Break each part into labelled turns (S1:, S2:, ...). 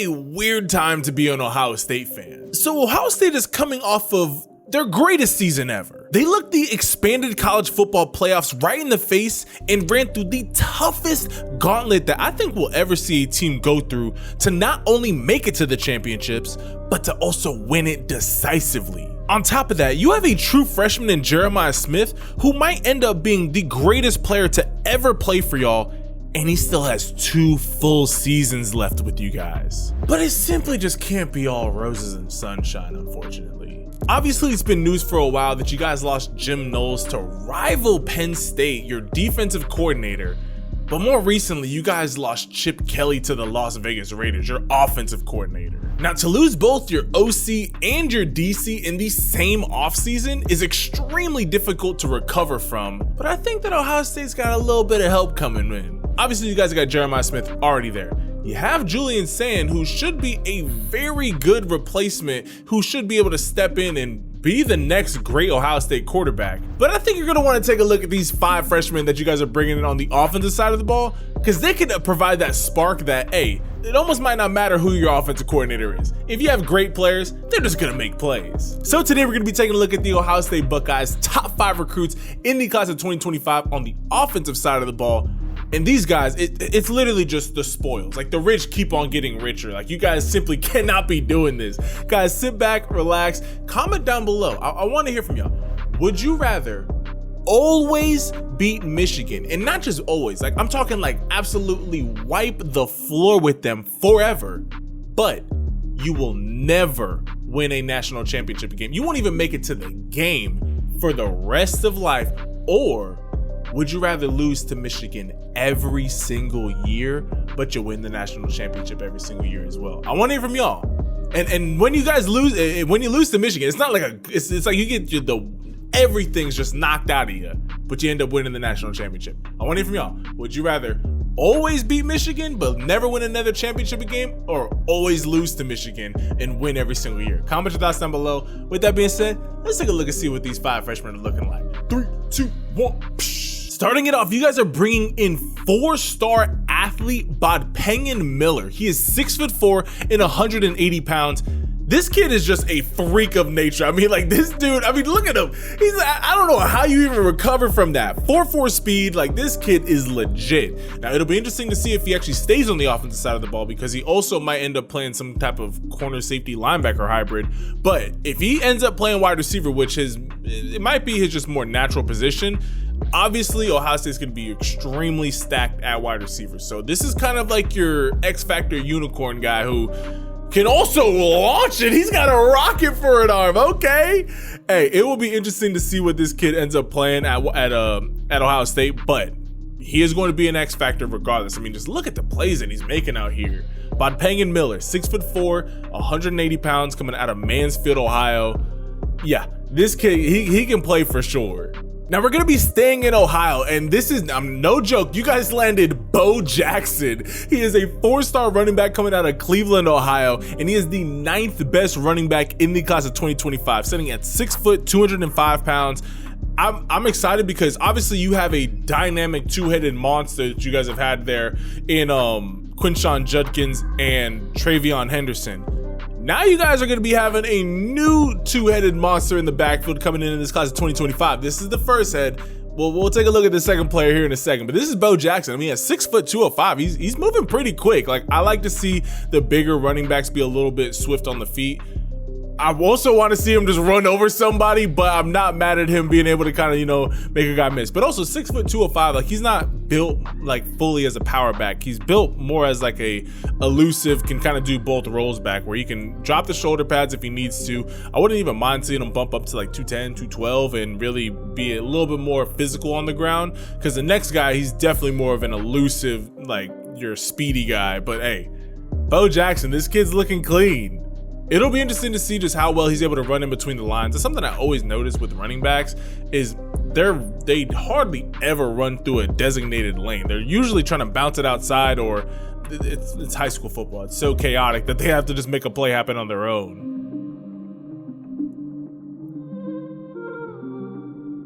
S1: a weird time to be an Ohio State fan. So Ohio State is coming off of their greatest season ever. They looked the expanded college football playoffs right in the face and ran through the toughest gauntlet that I think we'll ever see a team go through to not only make it to the championships, but to also win it decisively. On top of that, you have a true freshman in Jeremiah Smith who might end up being the greatest player to ever play for y'all, and he still has 2 full seasons left with you guys. But it simply just can't be all roses and sunshine, unfortunately. Obviously, it's been news for a while that you guys lost Jim Knowles to rival Penn State, your defensive coordinator. But more recently, you guys lost Chip Kelly to the Las Vegas Raiders, your offensive coordinator. Now, to lose both your OC and your DC in the same offseason is extremely difficult to recover from, but I think that Ohio State's got a little bit of help coming in. Obviously, you guys got Jeremiah Smith already there. You have Julian Sand, who should be a very good replacement, who should be able to step in and be the next great Ohio State quarterback. But I think you're gonna wanna take a look at these 5 freshmen that you guys are bringing in on the offensive side of the ball, because they can provide that spark that, hey, it almost might not matter who your offensive coordinator is. If you have great players, they're just gonna make plays. So today we're gonna be taking a look at the Ohio State Buckeyes top 5 recruits in the class of 2025 on the offensive side of the ball. And these guys, it's literally just the spoils. Like, the rich keep on getting richer. Like, you guys simply cannot be doing this. Guys, sit back, relax, comment down below. I want to hear from y'all. Would you rather always beat Michigan? And not just always, like, I'm talking like absolutely wipe the floor with them forever, but you will never win a national championship game. You won't even make it to the game for the rest of life. Or would you rather lose to Michigan every single year, but you win the national championship every single year as well? I want to hear from y'all. And when you guys lose, when you lose to Michigan, it's not like it's like you get everything's just knocked out of you, but you end up winning the national championship. I want to hear from y'all. Would you rather always beat Michigan but never win another championship game, or always lose to Michigan and win every single year? Comment your thoughts down below. With that being said, let's take a look and see what these 5 freshmen are looking like. 3, 2, 1. Starting it off, you guys are bringing in 4-star athlete Bodpegn Miller. He is 6'4" and 180 pounds. This kid is just a freak of nature. I mean, like, this dude, I mean, look at him. I don't know how you even recover from that. 4.4 speed, like, this kid is legit. Now, it'll be interesting to see if he actually stays on the offensive side of the ball, because he also might end up playing some type of corner safety linebacker hybrid. But if he ends up playing wide receiver, which it might be his just more natural position, obviously Ohio State's going to be extremely stacked at wide receiver. So this is kind of like your X Factor unicorn guy who can also launch it. He's got a rocket for an arm. Okay. Hey, it will be interesting to see what this kid ends up playing at Ohio State, but he is going to be an X Factor regardless. I mean, just look at the plays that he's making out here. Bodpegn Miller, 6'4", 180 pounds, coming out of Mansfield, Ohio. Yeah, this kid, he can play for sure. Now we're gonna be staying in Ohio, and this is no joke. You guys landed Bo Jackson. He is a 4-star running back coming out of Cleveland, Ohio, and he is the 9th best running back in the class of 2025, sitting at 6 foot, 205 pounds. I'm excited because obviously you have a dynamic 2-headed monster that you guys have had there in Quinshon Judkins and Travion Henderson. Now you guys are going to be having a new 2-headed monster in the backfield coming in this class of 2025. This is the first head. We'll take a look at the second player here in a second, but this is Bo Jackson. I mean, at 6 foot 205, he's moving pretty quick. Like, I like to see the bigger running backs be a little bit swift on the feet. I also want to see him just run over somebody, but I'm not mad at him being able to kind of, make a guy miss. But also 6 foot 205, like, he's not built like fully as a power back. He's built more as like a elusive, can kind of do both roles back, where he can drop the shoulder pads if he needs to. I wouldn't even mind seeing him bump up to like 210, 212 and really be a little bit more physical on the ground, because the next guy, he's definitely more of an elusive, like, your speedy guy. But hey, Bo Jackson, this kid's looking clean. It'll be interesting to see just how well he's able to run in between the lines. It's something I always notice with running backs is they hardly ever run through a designated lane. They're usually trying to bounce it outside, or it's high school football. It's so chaotic that they have to just make a play happen on their own.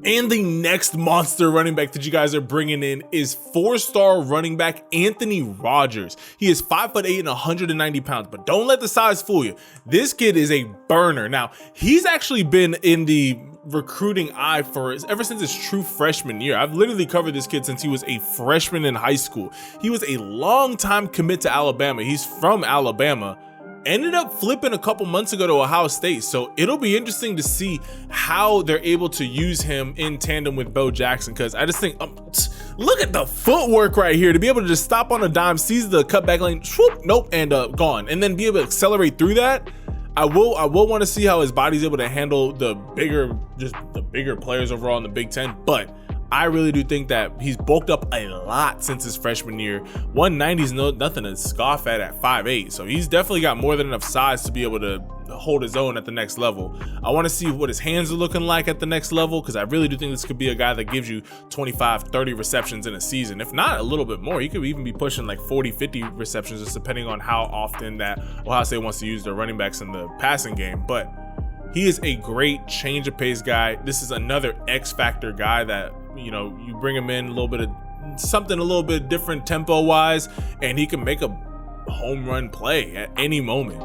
S1: And the next monster running back that you guys are bringing in is 4-star running back Anthony Rogers. He is 5'8" and 190 pounds, but don't let the size fool you. This kid is a burner. Now, he's actually been in the recruiting eye for ever since his true freshman year. I've literally covered this kid since he was a freshman in high school. He was a long-time commit to Alabama. He's from Alabama. Ended up flipping a couple months ago to Ohio State, so it'll be interesting to see how they're able to use him in tandem with Bo Jackson, because I just think, look at the footwork right here to be able to just stop on a dime, seize the cutback lane, swoop, nope, and gone, and then be able to accelerate through that. I will want to see how his body's able to handle the bigger players overall in the Big Ten, but I really do think that he's bulked up a lot since his freshman year. 190 is nothing to scoff at 5'8", so he's definitely got more than enough size to be able to hold his own at the next level. I want to see what his hands are looking like at the next level, because I really do think this could be a guy that gives you 25, 30 receptions in a season, if not a little bit more. He could even be pushing like 40, 50 receptions, just depending on how often that Ohio State wants to use their running backs in the passing game. But he is a great change of pace guy. This is another X factor guy that, you know, you bring him in a little bit of something a little bit different tempo wise, and he can make a home run play at any moment.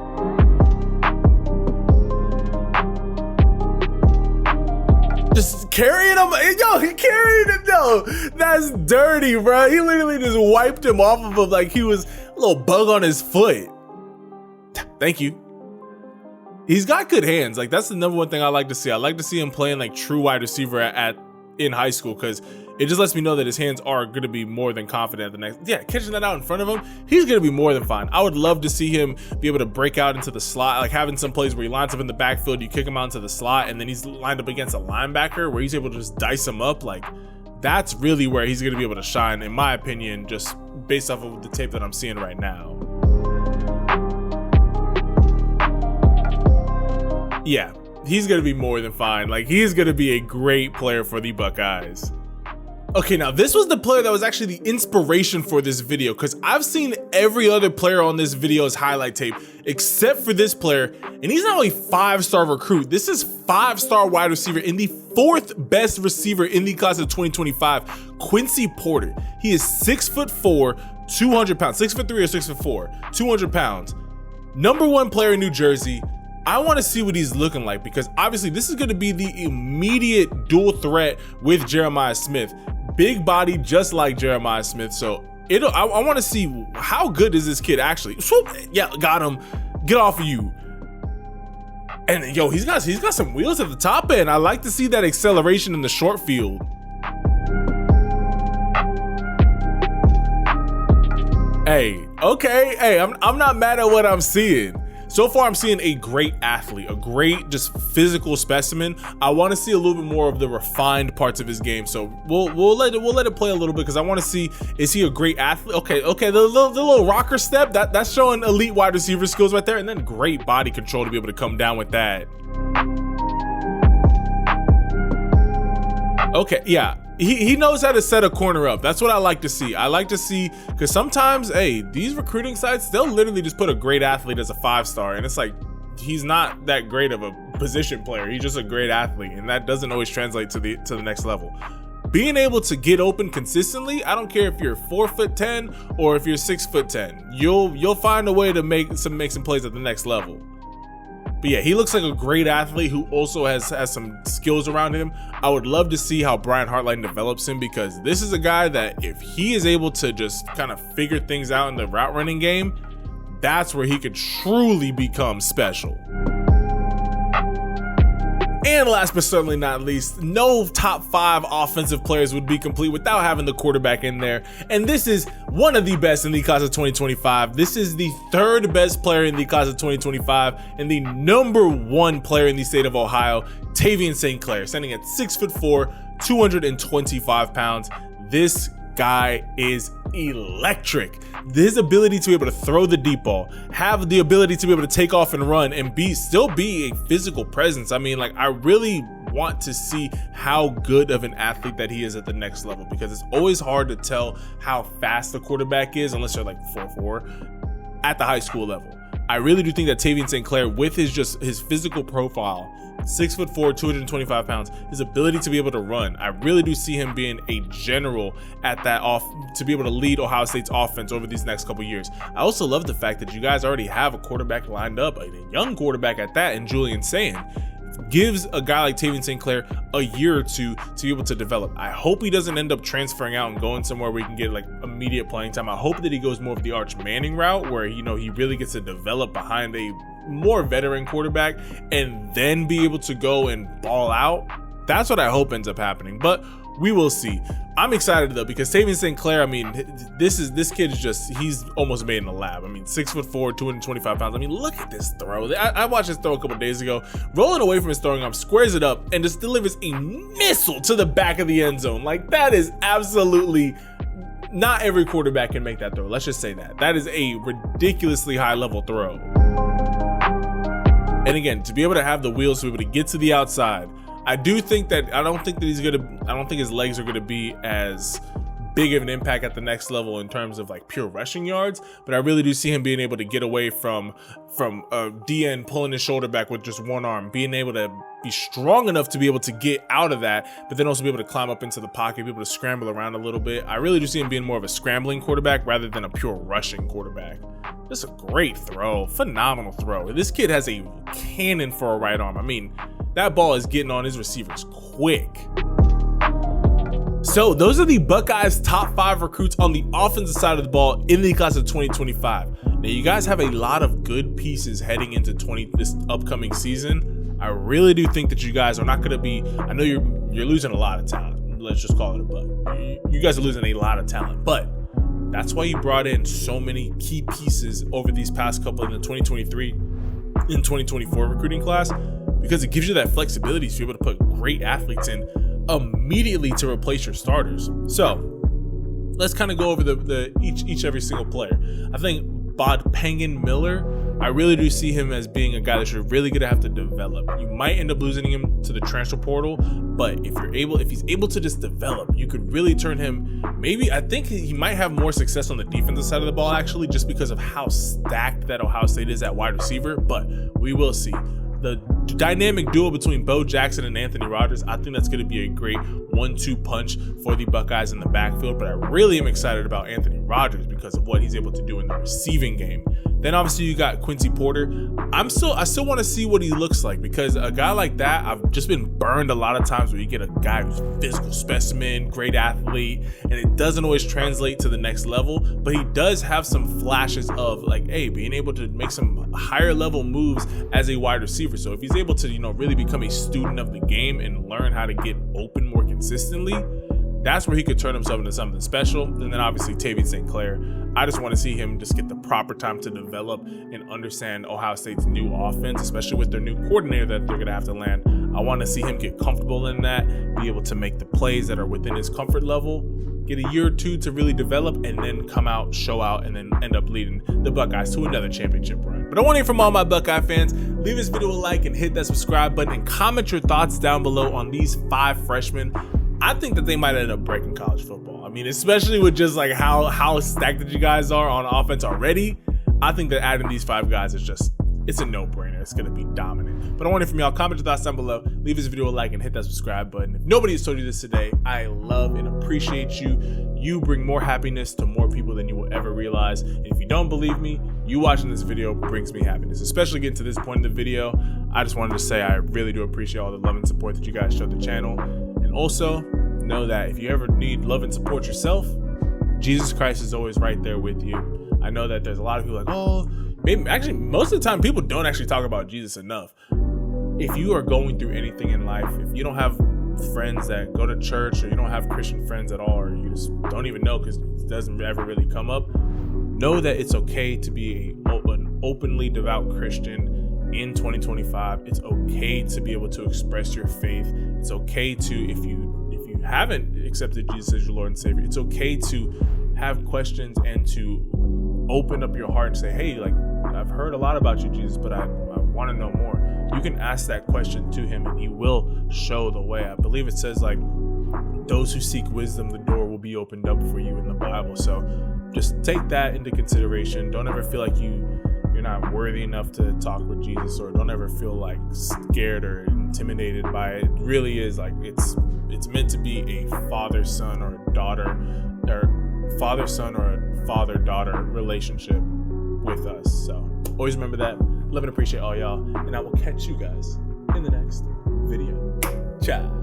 S1: Just carrying him, yo, he carried him, yo, that's dirty, bro. He literally just wiped him off of him like he was a little bug on his foot. Thank you. He's got good hands. Like, that's the number one thing I like to see. I like to see him playing like true wide receiver in high school, because it just lets me know that his hands are going to be more than confident at the next. Yeah, catching that out in front of him, he's going to be more than fine. I would love to see him be able to break out into the slot, like having some plays where he lines up in the backfield, you kick him out into the slot, and then he's lined up against a linebacker where he's able to just dice him up. Like, that's really where he's going to be able to shine, in my opinion, just based off of the tape that I'm seeing right now. Yeah, he's going to be more than fine. Like, he's going to be a great player for the Buckeyes. Okay, now this was the player that was actually the inspiration for this video, because I've seen every other player on this video's highlight tape except for this player, and he's not only 5-star recruit, this is 5-star wide receiver and the 4th best receiver in the class of 2025, Quincy Porter. He is 6'4", 200 pounds, 6'3" or 6'4", 200 pounds. #1 player in New Jersey. I want to see what he's looking like, because obviously this is going to be the immediate dual threat with Jeremiah Smith. Big body, just like Jeremiah Smith. So I want to see how good is this kid actually. Swoop, yeah, got him. Get off of you. And yo, he's got some wheels at the top end. I like to see that acceleration in the short field. Hey, okay, hey, I'm not mad at what I'm seeing. So far, I'm seeing a great athlete, a great just physical specimen. I want to see a little bit more of the refined parts of his game. So we'll let it play a little bit, because I want to see, is he a great athlete? Okay, the little rocker step, that's showing elite wide receiver skills right there, and then great body control to be able to come down with that. Okay, yeah. He knows how to set a corner up. That's what I like to see. I like to see, because sometimes, hey, these recruiting sites, they'll literally just put a great athlete as a 5-star, and it's like, he's not that great of a position player. He's just a great athlete, and that doesn't always translate to the next level. Being able to get open consistently, I don't care if you're 4'10" or if you're 6'10", you'll find a way to make some plays at the next level. But yeah, he looks like a great athlete who also has some skills around him. I would love to see how Brian Hartline develops him, because this is a guy that if he is able to just kind of figure things out in the route running game, that's where he could truly become special. And last but certainly not least, no top 5 offensive players would be complete without having the quarterback in there. And this is one of the best in the class of 2025. This is the 3rd best player in the class of 2025 and the #1 player in the state of Ohio, Tavien St. Clair, standing at 6'4", 225 pounds. This guy is electric. His ability to be able to throw the deep ball, have the ability to be able to take off and run, and still be a physical presence. I mean, like, I really want to see how good of an athlete that he is at the next level, because it's always hard to tell how fast the quarterback is unless you're like 4'4" at the high school level. I really do think that Tavien St. Clair, with his physical profile, 6'4", 225 pounds, his ability to be able to run, I really do see him being a general at that to be able to lead Ohio State's offense over these next couple years. I also love the fact that you guys already have a quarterback lined up, a young quarterback at that, in Julian Sayin. Gives a guy like Tavien St. Clair a year or two to be able to develop. I hope he doesn't end up transferring out and going somewhere where he can get like immediate playing time. I hope that he goes more of the Arch Manning route, where he really gets to develop behind a more veteran quarterback and then be able to go and ball out. That's what I hope ends up happening, but we will see. I'm excited though, because Tavien St. Clair, I mean, this kid is just, he's almost made in a lab. I mean, 6'4", 225 pounds. I mean, look at this throw. I watched his throw a couple days ago, rolling away from his throwing arm, squares it up, and just delivers a missile to the back of the end zone. Like, that is absolutely, not every quarterback can make that throw. Let's just say that. That is a ridiculously high level throw. And again, to be able to have the wheels to be able to get to the outside, I don't think his legs are gonna be as big of an impact at the next level in terms of like pure rushing yards, but I really do see him being able to get away from a DN pulling his shoulder back with just one arm, being able to be strong enough to be able to get out of that, but then also be able to climb up into the pocket, be able to scramble around a little bit. I really do see him being more of a scrambling quarterback rather than a pure rushing quarterback. Just a great throw, phenomenal throw. This kid has a cannon for a right arm. I mean, that ball is getting on his receivers quick. So those are the Buckeyes' top 5 recruits on the offensive side of the ball in the class of 2025. Now, you guys have a lot of good pieces heading into this upcoming season. I really do think that you guys are not going to be, I know you're losing a lot of talent. Let's just call it a but. You guys are losing a lot of talent, but that's why you brought in so many key pieces over these past couple in the 2023 and 2024 recruiting class, because it gives you that flexibility to be able to put great athletes in immediately to replace your starters. So let's kind of go over every single player. I think Bodpegn Miller, I really do see him as being a guy that you're really gonna have to develop. You might end up losing him to the transfer portal, but if he's able to just develop, you could really turn him. Maybe I think he might have more success on the defensive side of the ball, actually, just because of how stacked that Ohio State is at wide receiver. But we will see. The dynamic duo between Bo Jackson and Anthony Rogers, I think that's going to be a great 1-2 punch for the Buckeyes in the backfield. But I really am excited about Anthony Rogers because of what he's able to do in the receiving game. Then obviously you got Quincy Porter. I still want to see what he looks like, because a guy like that, I've just been burned a lot of times where you get a guy who's a physical specimen, great athlete, and it doesn't always translate to the next level, but he does have some flashes of like, hey, being able to make some higher level moves as a wide receiver. So if he's able to, really become a student of the game and learn how to get open more consistently, that's where he could turn himself into something special. And then obviously Tavien St. Clair, I just want to see him just get the proper time to develop and understand Ohio State's new offense, especially with their new coordinator that they're going to have to land. I want to see him get comfortable in that, be able to make the plays that are within his comfort level, get a year or two to really develop, and then come out, show out, and then end up leading the Buckeyes to another championship run. But I want to hear from all my Buckeye fans. Leave this video a like and hit that subscribe button, and comment your thoughts down below on these 5 freshmen. I think that they might end up breaking college football. I mean, especially with just like how stacked that you guys are on offense already. I think that adding these 5 guys is it's a no-brainer. It's going to be dominant. But I want to hear from y'all. Comment your thoughts down below. Leave this video a like and hit that subscribe button. If nobody has told you this today, I love and appreciate you. You bring more happiness to more people than you will ever realize. And if you don't believe me, you watching this video brings me happiness, especially getting to this point in the video. I just wanted to say I really do appreciate all the love and support that you guys show the channel. And also know that if you ever need love and support yourself, Jesus Christ is always right there with you. I know that there's a lot of people like, oh, maybe actually most of the time people don't actually talk about Jesus enough. If you are going through anything in life, if you don't have friends that go to church, or you don't have Christian friends at all, or you just don't even know because it doesn't ever really come up, know that it's okay to be an openly devout Christian in 2025. It's okay to be able to express your faith. It's okay to, if you haven't accepted Jesus as your Lord and Savior, it's okay to have questions and to open up your heart and say, hey, like, I've heard a lot about you, Jesus, but I want to know more. You can ask that question to him and he will show the way. I believe it says, like, those who seek wisdom, the door will be opened up for you in the Bible. So just take that into consideration. Don't ever feel like you're you're not worthy enough to talk with Jesus, or don't ever feel like scared or intimidated by it. It really is like it's meant to be a father-son or a daughter, or father-son or a father-daughter relationship with us. So always remember that. Love and appreciate all y'all, and I will catch you guys in the next video. Ciao.